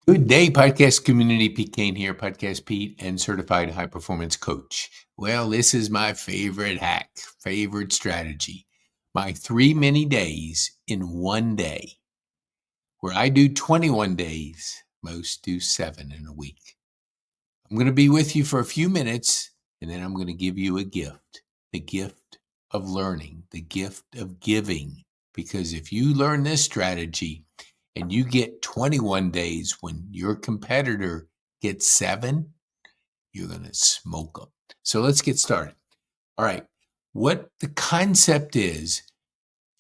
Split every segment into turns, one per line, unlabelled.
Good day, podcast community. Pete Kane here, Podcast Pete, and certified high performance coach. Well, this is my favorite hack, favorite strategy. My 3 mini days in one day, where I do 21 days, most do 7 in a week. I'm going to be with you for a few minutes, and then I'm going to give you a gift, the gift of learning, the gift of giving. Because if you learn this strategy, and you get 21 days when your competitor gets 7, you're going to smoke them. So let's get started. All right. What the concept is,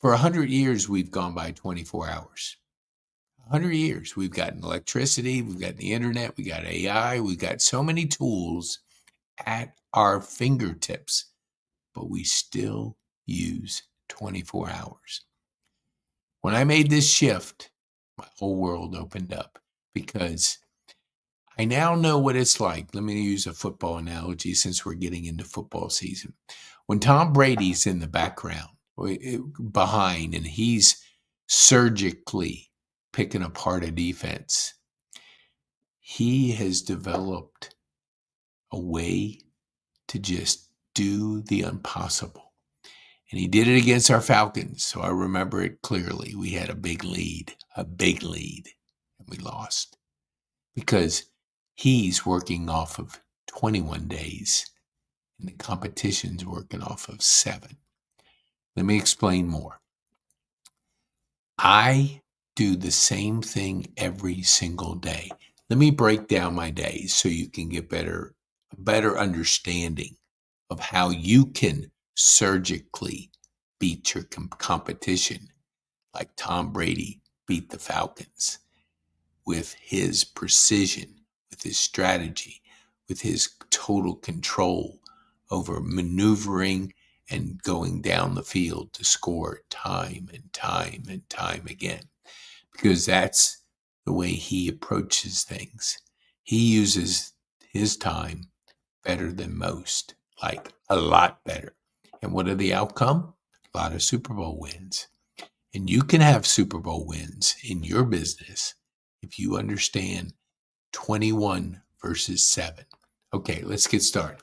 for 100 years, we've gone by 24 hours. 100 years, we've gotten electricity, we've got the internet, we got AI, we've got so many tools at our fingertips, but we still use 24 hours. When I made this shift, my whole world opened up because I now know what it's like. Let me use a football analogy since we're getting into football season. When Tom Brady's in the background, behind, and he's surgically picking apart a defense, he has developed a way to just do the impossible. And he did it against our Falcons, so I remember it clearly. We had a big lead, and we lost because he's working off of 21 days, and the competition's working off of 7. Let me explain more. I do the same thing every single day. Let me break down my days so you can get a better understanding of how you can surgically beat your competition like Tom Brady beat the Falcons with his precision, with his strategy, with his total control over maneuvering and going down the field to score time and time and time again. Because that's the way he approaches things. He uses his time better than most, like a lot better. And what are the outcome? A lot of Super Bowl wins. And you can have Super Bowl wins in your business if you understand 21 versus 7. Okay, let's get started.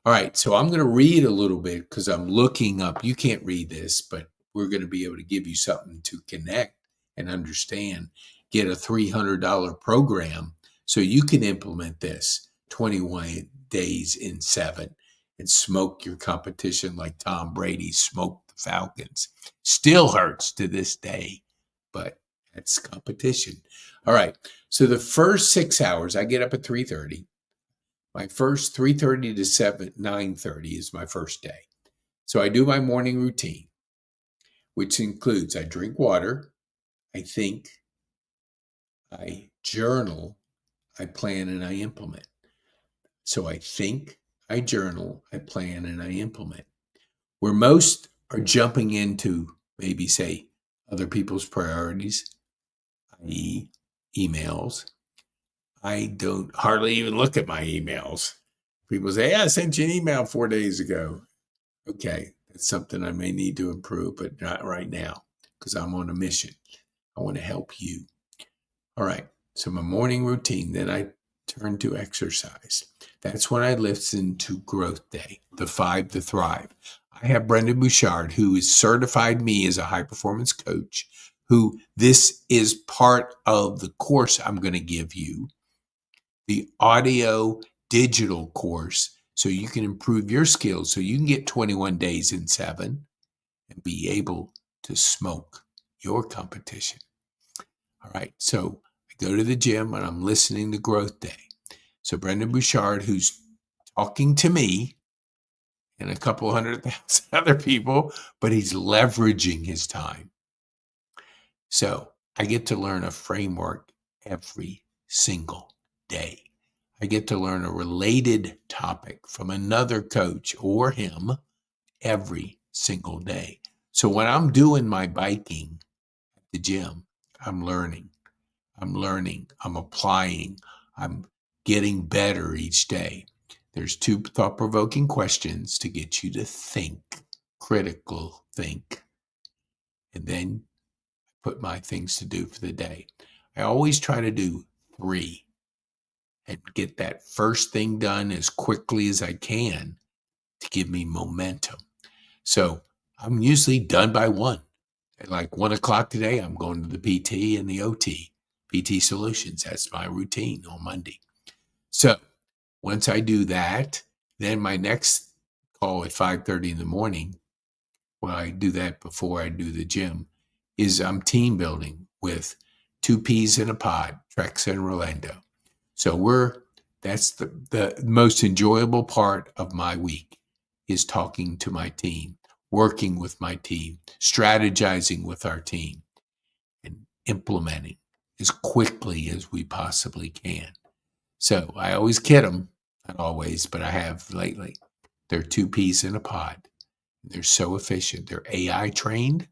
All right, so I'm going to read a little bit because I'm looking up. You can't read this, but we're going to be able to give you something to connect and understand. Get a $300 program so you can implement this 21 days in 7 and smoke your competition like Tom Brady smoked the Falcons. Still hurts to this day, but that's competition. All right, so the first 6 hours, I get up at 3:30. My first 3:30 to 9:30 is my first day. So I do my morning routine, which includes I drink water, I think, I journal, I plan, and I implement. So I think, I journal, I plan, and I implement. Where most are jumping into maybe, say, other people's priorities, i.e., emails, I don't hardly even look at my emails. People say, I sent you an email 4 days ago. Okay, that's something I may need to improve, but not right now because I'm on a mission. I want to help you. All right, so my morning routine, then I turn to exercise. That's when I listen to Growth Day, the 5 to Thrive. I have Brendan Bouchard, who has certified me as a high performance coach, who this is part of the course I'm going to give you, the audio digital course, so you can improve your skills, so you can get 21 days in 7 and be able to smoke your competition. All right, so I go to the gym and I'm listening to Growth Day. So Brendan Bouchard, who's talking to me and a couple 100,000 other people, but he's leveraging his time. So I get to learn a framework every single day. I get to learn a related topic from another coach or him every single day. So when I'm doing my biking at the gym, I'm learning, I'm applying, I'm getting better each day. There's 2 thought-provoking questions to get you to think, critical think, and then put my things to do for the day. I always try to do 3 and get that first thing done as quickly as I can to give me momentum. So I'm usually done by 1. At like 1 o'clock today, I'm going to the PT and the OT, PT Solutions. That's my routine on Monday. So once I do that, then my next call at 5:30 in the morning, well, I do that before I do the gym, is I'm team building with two peas in a pod, Trex and Rolando. So that's the most enjoyable part of my week is talking to my team, working with my team, strategizing with our team, and implementing as quickly as we possibly can. So I always kid them, not always, but I have lately. They're two peas in a pod. They're so efficient. They're AI trained.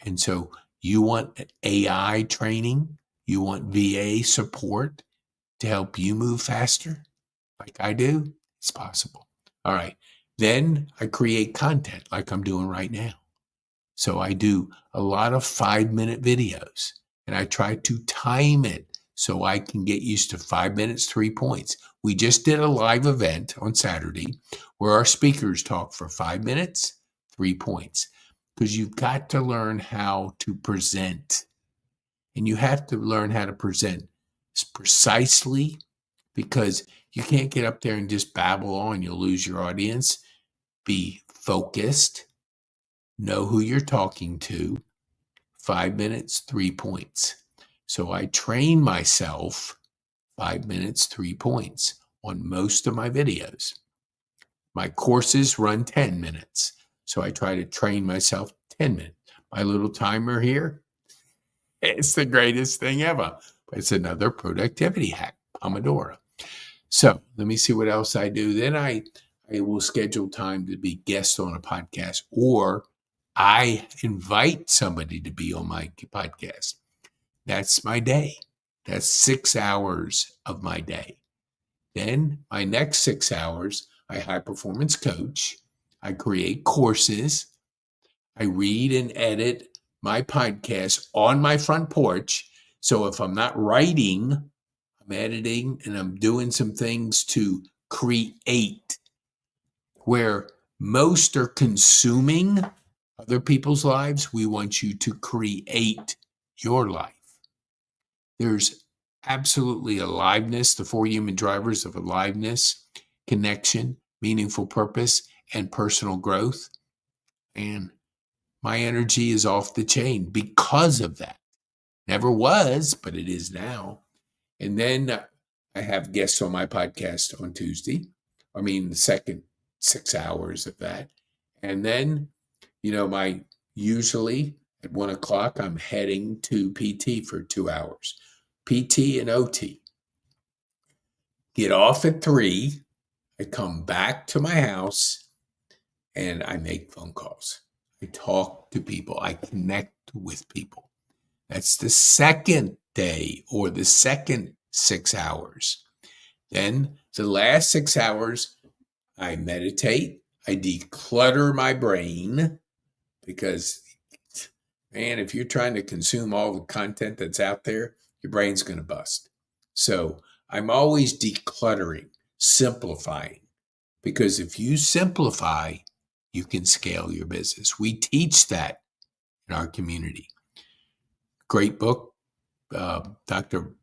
And so you want AI training, you want VA support to help you move faster, like I do, it's possible. All right. Then I create content like I'm doing right now. So I do a lot of 5-minute videos and I try to time it so I can get used to 5 minutes, 3 points. We just did a live event on Saturday where our speakers talk for 5 minutes, 3 points, because you've got to learn how to present. And you have to learn how to present precisely because you can't get up there and just babble on. You'll lose your audience. Be focused. Know who you're talking to. 5 minutes, 3 points. So I train myself 5 minutes, 3 points on most of my videos. My courses run 10 minutes. So I try to train myself 10 minutes. My little timer here, it's the greatest thing ever. But it's another productivity hack, Pomodoro. So let me see what else I do. Then I will schedule time to be guest on a podcast, or I invite somebody to be on my podcast. That's my day. That's 6 hours of my day. Then my next 6 hours, I high performance coach. I create courses. I read and edit my podcast on my front porch. So if I'm not writing, I'm editing and I'm doing some things to create, where most are consuming other people's lives. We want you to create your life. There's absolutely aliveness, the 4 human drivers of aliveness, connection, meaningful purpose, and personal growth. And my energy is off the chain because of that. Never was, but it is now. And then I have guests on my podcast on Tuesday. I mean, the second 6 hours of that. And then, usually at 1 o'clock, I'm heading to PT for 2 hours. PT and OT. Get off at 3. I come back to my house and I make phone calls. I talk to people. I connect with people. That's the second day or the second 6 hours. Then the last 6 hours, I meditate. I declutter my brain because, man, if you're trying to consume all the content that's out there, your brain's going to bust. So I'm always decluttering, simplifying, because if you simplify, you can scale your business. We teach that in our community. Great book, Dr.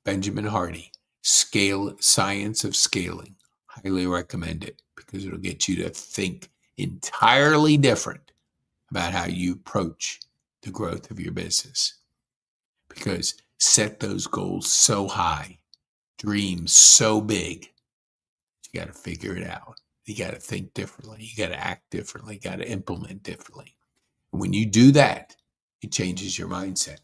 Benjamin Hardy, Science of Scaling. Highly recommend it because it'll get you to think entirely different about how you approach the growth of your business. Because set those goals so high, dreams so big, you got to figure it out. You got to think differently. You got to act differently. You got to implement differently. And when you do that, it changes your mindset.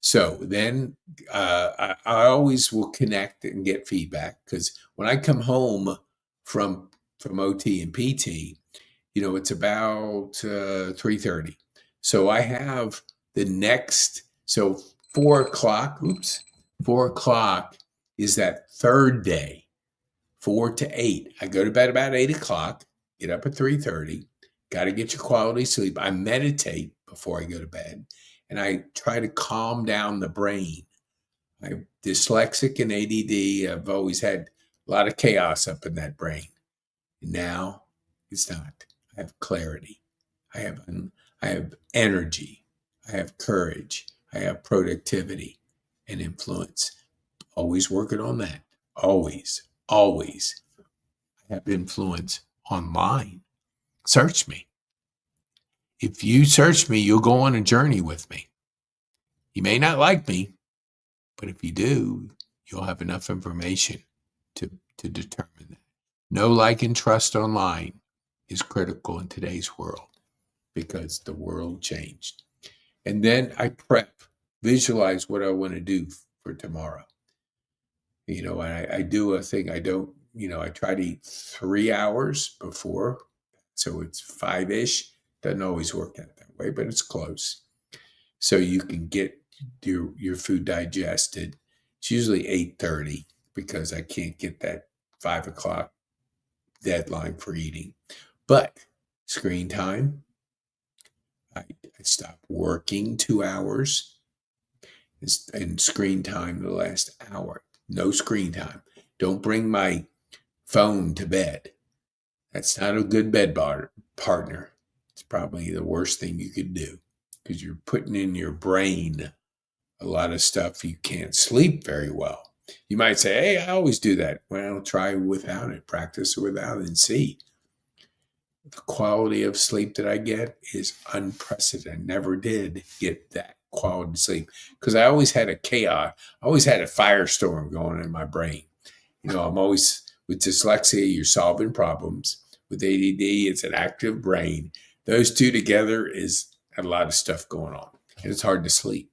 So then I always will connect and get feedback, because when I come home from OT and PT, it's about 3:30. So I have the next, so 4 o'clock, 4 o'clock is that third day, 4 to 8. I go to bed about 8 o'clock, get up at 3:30, got to get your quality sleep. I meditate before I go to bed, and I try to calm down the brain. I'm dyslexic and ADD. I've always had a lot of chaos up in that brain. Now it's not. I have clarity. I have I have energy. I have courage. I have productivity and influence. Always working on that. Always, always. I have influence online. Search me. If you search me, you'll go on a journey with me. You may not like me, but if you do, you'll have enough information to determine that. Know, like, and trust online is critical in today's world because the world changed. And then I prep, visualize what I want to do for tomorrow. I do a thing. I don't, I try to eat 3 hours before. So it's 5-ish. Doesn't always work out that way, but it's close. So you can get your food digested. It's usually 8:30 because I can't get that 5 o'clock deadline for eating. But screen time, I stop working 2 hours and screen time the last hour. No screen time. Don't bring my phone to bed. That's not a good bed partner. It's probably the worst thing you could do because you're putting in your brain a lot of stuff. You can't sleep very well. You might say, hey, I always do that. Well, try without it, practice without it and see. The quality of sleep that I get is unprecedented. Never did get that quality sleep because I always had a chaos. I always had a firestorm going in my brain. I'm always with dyslexia, you're solving problems. With ADD, it's an active brain. Those two together is a lot of stuff going on. And it's hard to sleep.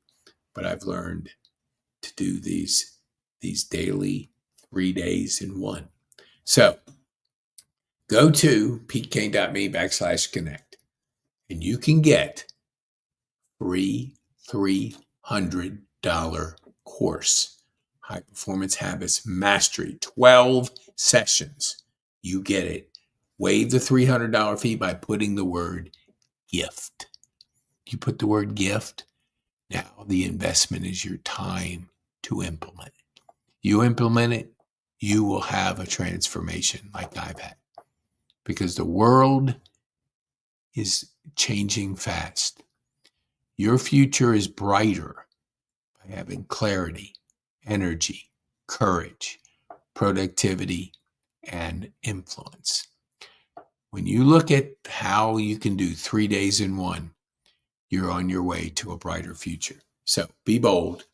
But I've learned to do these daily 3 days in one. So go to petekane.me/connect and you can get free $300 course, High Performance Habits Mastery, 12 sessions. You get it. Waive the $300 fee by putting the word gift. You put the word gift. Now the investment is your time to implement it. You implement it, you will have a transformation like I've had because the world is changing fast. Your future is brighter by having clarity, energy, courage, productivity, and influence. When you look at how you can do 3 days in one, you're on your way to a brighter future. So be bold,